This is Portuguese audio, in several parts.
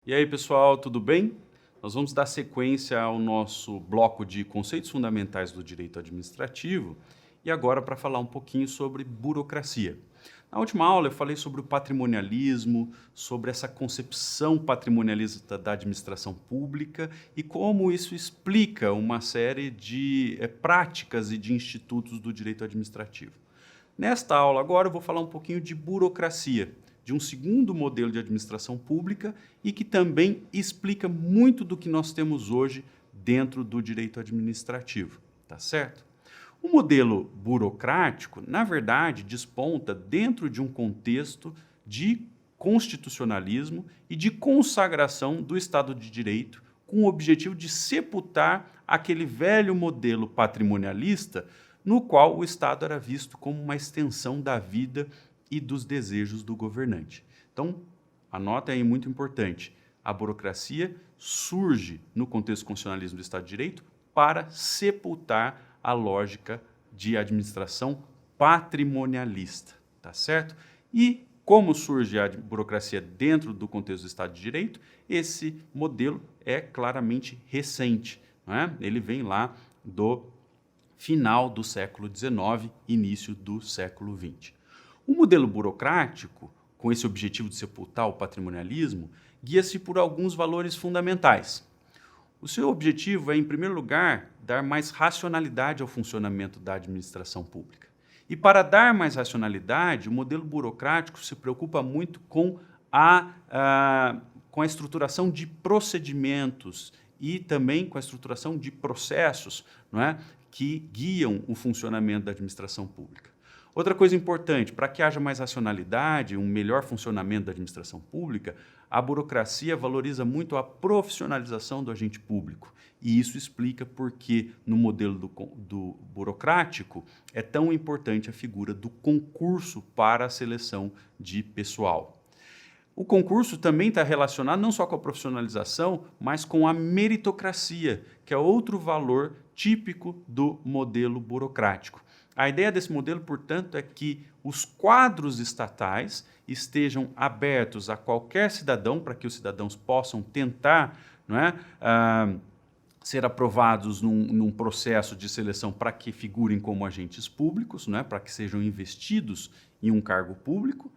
E aí, pessoal, tudo bem? Nós vamos dar sequência ao nosso bloco de conceitos fundamentais do direito administrativo e agora para falar um pouquinho sobre burocracia. Na última aula eu falei sobre o patrimonialismo, sobre essa concepção patrimonialista da administração pública e como isso explica uma série de práticas e de institutos do direito administrativo. Nesta aula agora eu vou falar um pouquinho de burocracia, de um segundo modelo de administração pública e que também explica muito do que nós temos hoje dentro do direito administrativo, tá certo? O modelo burocrático, na verdade, desponta dentro de um contexto de constitucionalismo e de consagração do Estado de Direito, com o objetivo de sepultar aquele velho modelo patrimonialista no qual o Estado era visto como uma extensão da vida e dos desejos do governante. Então, anota aí, muito importante, a burocracia surge no contexto constitucionalismo do Estado de Direito para sepultar a lógica de administração patrimonialista, tá certo? E como surge a burocracia dentro do contexto do Estado de Direito, esse modelo é claramente recente, não é? Ele vem lá do final do século XIX, início do século XX. O modelo burocrático, com esse objetivo de sepultar o patrimonialismo, guia-se por alguns valores fundamentais. O seu objetivo é, em primeiro lugar, dar mais racionalidade ao funcionamento da administração pública. E para dar mais racionalidade, o modelo burocrático se preocupa muito com a estruturação de procedimentos e também com a estruturação de processos, não é, que guiam o funcionamento da administração pública. Outra coisa importante, para que haja mais racionalidade, um melhor funcionamento da administração pública, a burocracia valoriza muito a profissionalização do agente público. E isso explica por que, no modelo do burocrático, é tão importante a figura do concurso para a seleção de pessoal. O concurso também está relacionado não só com a profissionalização, mas com a meritocracia, que é outro valor típico do modelo burocrático. A ideia desse modelo, portanto, é que os quadros estatais estejam abertos a qualquer cidadão, para que os cidadãos possam tentar, não é, ser aprovados num processo de seleção para que figurem como agentes públicos, não é, para que sejam investidos em um cargo público.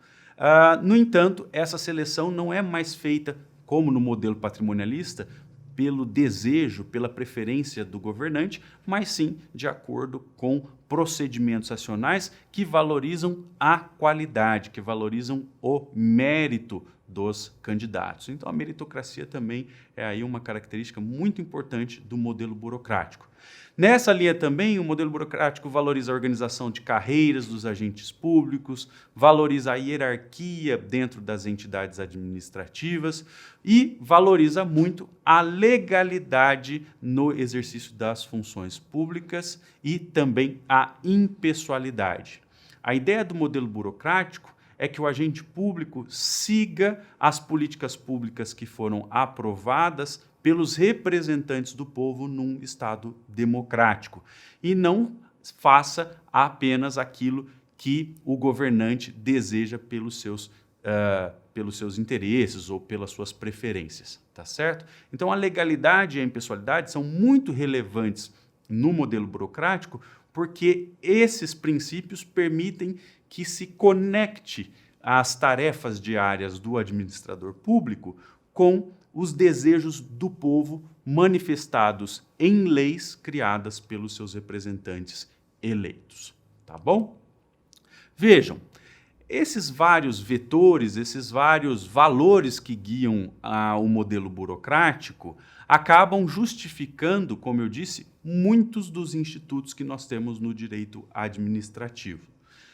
No entanto, essa seleção não é mais feita, como no modelo patrimonialista, pelo desejo, pela preferência do governante, mas sim de acordo com procedimentos acionais que valorizam a qualidade, que valorizam o mérito dos candidatos. Então, a meritocracia também é aí uma característica muito importante do modelo burocrático. Nessa linha também, o modelo burocrático valoriza a organização de carreiras dos agentes públicos, valoriza a hierarquia dentro das entidades administrativas e valoriza muito a legalidade no exercício das funções públicas e também a impessoalidade. A ideia do modelo burocrático é que o agente público siga as políticas públicas que foram aprovadas pelos representantes do povo num Estado democrático e não faça apenas aquilo que o governante deseja pelos seus interesses ou pelas suas preferências, tá certo? Então, a legalidade e a impessoalidade são muito relevantes no modelo burocrático porque esses princípios permitem que se conecte as tarefas diárias do administrador público com os desejos do povo manifestados em leis criadas pelos seus representantes eleitos. Tá bom? Vejam, esses vários vetores, esses vários valores que guiam o modelo burocrático acabam justificando, como eu disse, muitos dos institutos que nós temos no direito administrativo.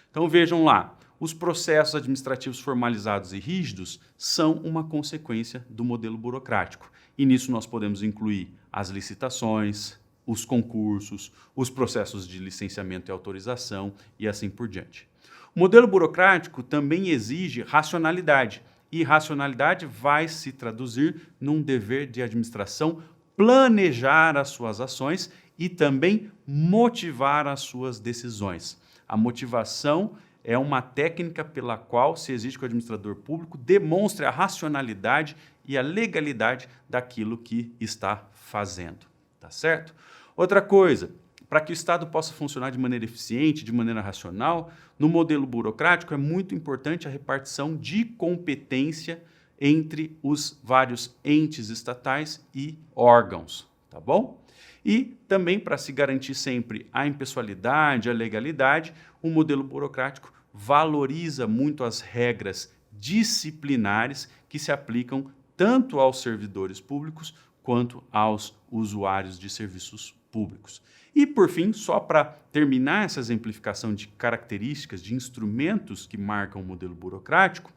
Então vejam lá, os processos administrativos formalizados e rígidos são uma consequência do modelo burocrático. E nisso nós podemos incluir as licitações, os concursos, os processos de licenciamento e autorização e assim por diante. O modelo burocrático também exige racionalidade, e racionalidade vai se traduzir num dever de administração planejar as suas ações e também motivar as suas decisões. A motivação é uma técnica pela qual se exige que o administrador público demonstre a racionalidade e a legalidade daquilo que está fazendo, tá certo? Outra coisa, para que o Estado possa funcionar de maneira eficiente, de maneira racional, no modelo burocrático é muito importante a repartição de competência entre os vários entes estatais e órgãos, tá bom? E também para se garantir sempre a impessoalidade, a legalidade, o modelo burocrático valoriza muito as regras disciplinares que se aplicam tanto aos servidores públicos quanto aos usuários de serviços públicos. E, por fim, só para terminar essa exemplificação de características, de instrumentos que marcam o modelo burocrático,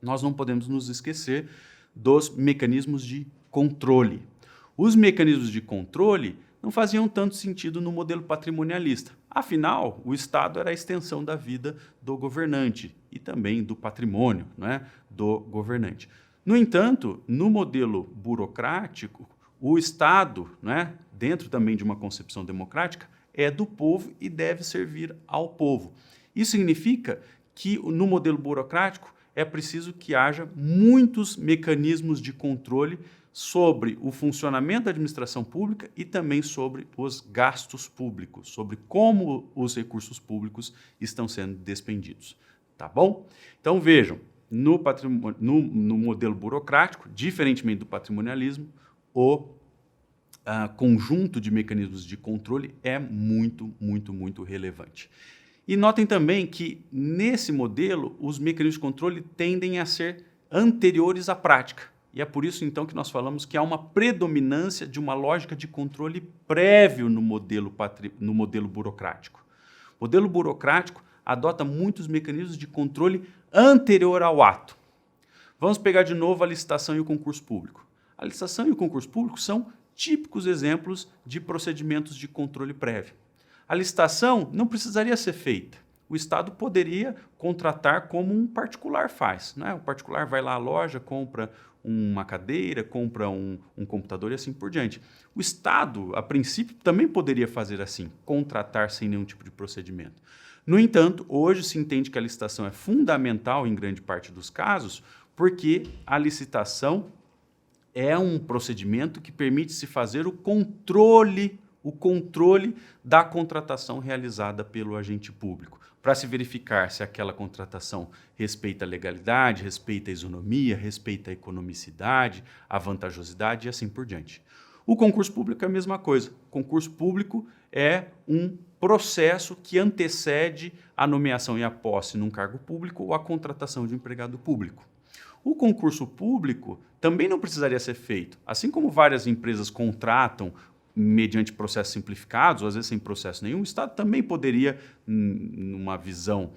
nós não podemos nos esquecer dos mecanismos de controle. Os mecanismos de controle não faziam tanto sentido no modelo patrimonialista. Afinal, o Estado era a extensão da vida do governante e também do patrimônio, né, do governante. No entanto, no modelo burocrático, o Estado, né, dentro também de uma concepção democrática, é do povo e deve servir ao povo. Isso significa que no modelo burocrático é preciso que haja muitos mecanismos de controle sobre o funcionamento da administração pública e também sobre os gastos públicos, sobre como os recursos públicos estão sendo despendidos. Tá bom? Então vejam, no modelo burocrático, diferentemente do patrimonialismo, o conjunto de mecanismos de controle é muito relevante. E notem também que, nesse modelo, os mecanismos de controle tendem a ser anteriores à prática. E é por isso, então, que nós falamos que há uma predominância de uma lógica de controle prévio no modelo burocrático. O modelo burocrático adota muitos mecanismos de controle anterior ao ato. Vamos pegar de novo a licitação e o concurso público. A licitação e o concurso público são típicos exemplos de procedimentos de controle prévio. A licitação não precisaria ser feita. O Estado poderia contratar como um particular faz, né? O particular vai lá à loja, compra uma cadeira, compra um computador e assim por diante. O Estado, a princípio, também poderia fazer assim, contratar sem nenhum tipo de procedimento. No entanto, hoje se entende que a licitação é fundamental em grande parte dos casos, porque a licitação é um procedimento que permite se fazer o controle da contratação realizada pelo agente público, para se verificar se aquela contratação respeita a legalidade, respeita a isonomia, respeita a economicidade, a vantajosidade e assim por diante. O concurso público é a mesma coisa. O concurso público é um processo que antecede a nomeação e a posse num cargo público ou a contratação de um empregado público. O concurso público também não precisaria ser feito. Assim como várias empresas contratam mediante processos simplificados, ou às vezes sem processo nenhum, o Estado também poderia, numa visão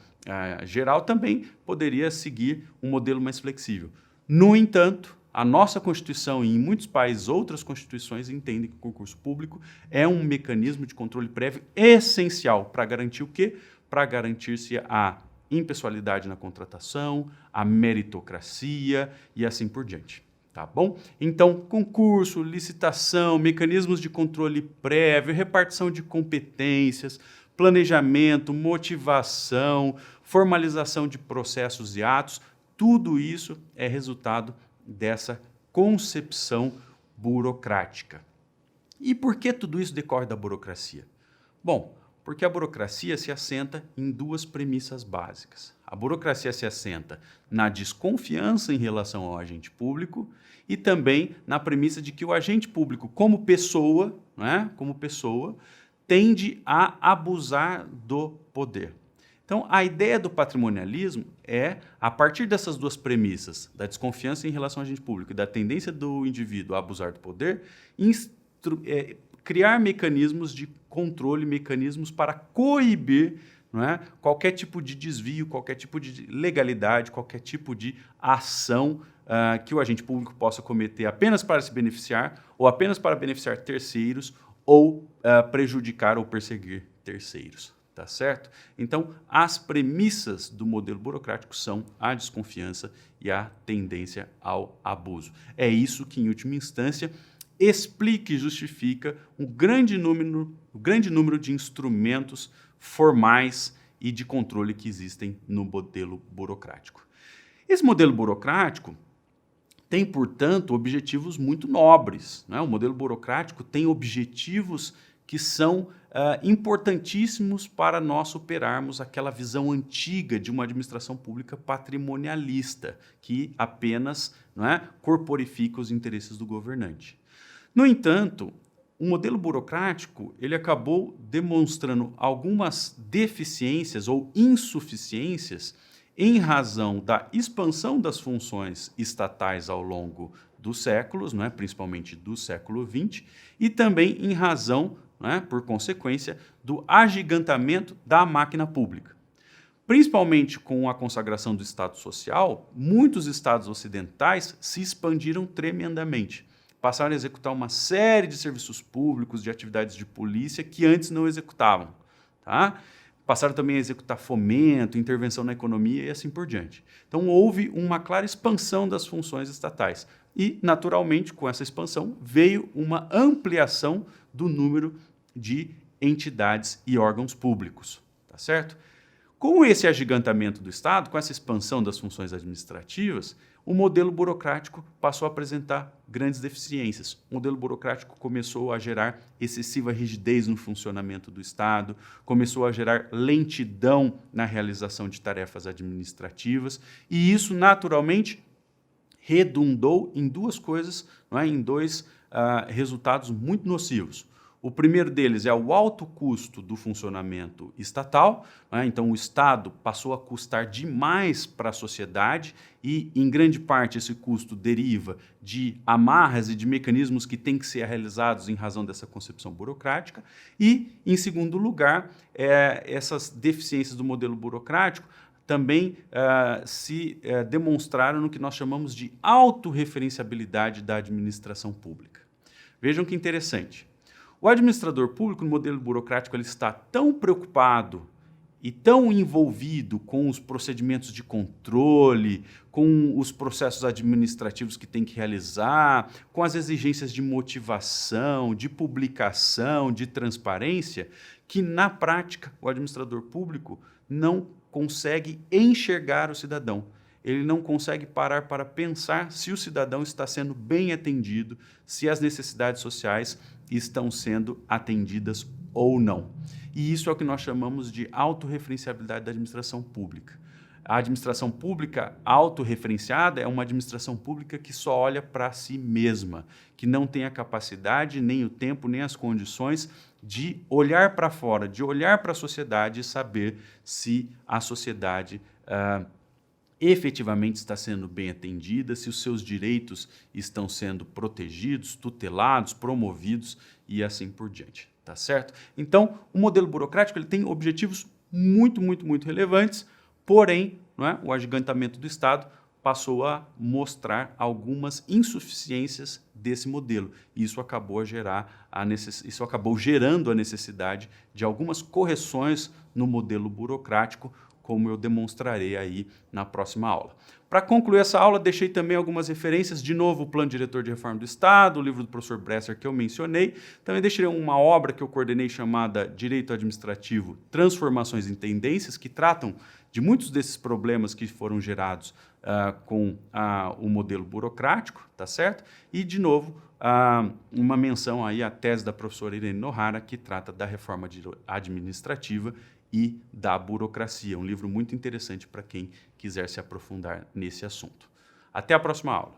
geral, também poderia seguir um modelo mais flexível. No entanto, a nossa Constituição e em muitos países outras constituições entendem que o concurso público é um mecanismo de controle prévio essencial para garantir o quê? Para garantir-se a impessoalidade na contratação, a meritocracia e assim por diante. Tá bom? Então, concurso, licitação, mecanismos de controle prévio, repartição de competências, planejamento, motivação, formalização de processos e atos, tudo isso é resultado dessa concepção burocrática. E por que tudo isso decorre da burocracia? Bom, porque a burocracia se assenta em duas premissas básicas. A burocracia se assenta na desconfiança em relação ao agente público e também na premissa de que o agente público, como pessoa, tende a abusar do poder. Então, a ideia do patrimonialismo é, a partir dessas duas premissas, da desconfiança em relação ao agente público e da tendência do indivíduo a abusar do poder, criar mecanismos de controle, mecanismos para coibir, qualquer tipo de desvio, qualquer tipo de legalidade, qualquer tipo de ação que o agente público possa cometer apenas para se beneficiar ou apenas para beneficiar terceiros ou prejudicar ou perseguir terceiros. Tá certo? Então, as premissas do modelo burocrático são a desconfiança e a tendência ao abuso. É isso que, em última instância, explica e justifica um grande número de instrumentos formais e de controle que existem no modelo burocrático. Esse modelo burocrático tem, portanto, objetivos muito nobres, né? O modelo burocrático tem objetivos que são importantíssimos para nós superarmos aquela visão antiga de uma administração pública patrimonialista, que apenas, não é, corporifica os interesses do governante. No entanto, o modelo burocrático ele acabou demonstrando algumas deficiências ou insuficiências em razão da expansão das funções estatais ao longo dos séculos, não é, principalmente do século XX, e também em razão, por consequência, do agigantamento da máquina pública. Principalmente com a consagração do Estado Social, muitos estados ocidentais se expandiram tremendamente. Passaram a executar uma série de serviços públicos, de atividades de polícia que antes não executavam. Tá? Passaram também a executar fomento, intervenção na economia e assim por diante. Então, houve uma clara expansão das funções estatais. E, naturalmente, com essa expansão, veio uma ampliação do número de entidades e órgãos públicos, tá certo? Com esse agigantamento do Estado, com essa expansão das funções administrativas, o modelo burocrático passou a apresentar grandes deficiências. O modelo burocrático começou a gerar excessiva rigidez no funcionamento do Estado, começou a gerar lentidão na realização de tarefas administrativas, e isso, naturalmente, redundou em duas coisas, em dois resultados muito nocivos. O primeiro deles é o alto custo do funcionamento estatal, então o Estado passou a custar demais para a sociedade e, em grande parte, esse custo deriva de amarras e de mecanismos que têm que ser realizados em razão dessa concepção burocrática. E, em segundo lugar, essas deficiências do modelo burocrático também se demonstraram no que nós chamamos de autorreferenciabilidade da administração pública. Vejam que interessante. O administrador público, no modelo burocrático, ele está tão preocupado e tão envolvido com os procedimentos de controle, com os processos administrativos que tem que realizar, com as exigências de motivação, de publicação, de transparência, que, na prática, o administrador público não consegue enxergar o cidadão. Ele não consegue parar para pensar se o cidadão está sendo bem atendido, se as necessidades sociais estão sendo atendidas ou não. E isso é o que nós chamamos de autorreferenciabilidade da administração pública. A administração pública autorreferenciada é uma administração pública que só olha para si mesma, que não tem a capacidade, nem o tempo, nem as condições de olhar para fora, de olhar para a sociedade e saber se a sociedade efetivamente está sendo bem atendida, se os seus direitos estão sendo protegidos, tutelados, promovidos e assim por diante, tá certo? Então, o modelo burocrático ele tem objetivos muito relevantes, porém, o agigantamento do Estado passou a mostrar algumas insuficiências desse modelo. E isso acabou gerando a necessidade de algumas correções no modelo burocrático, como eu demonstrarei aí na próxima aula. Para concluir essa aula, deixei também algumas referências, de novo, o Plano Diretor de Reforma do Estado, o livro do professor Bresser que eu mencionei, também deixei uma obra que eu coordenei chamada Direito Administrativo, Transformações em Tendências, que tratam de muitos desses problemas que foram gerados com o modelo burocrático, tá certo? E, de novo, uma menção aí à tese da professora Irene Nohara, que trata da reforma administrativa e da burocracia. Um livro muito interessante para quem quiser se aprofundar nesse assunto. Até a próxima aula.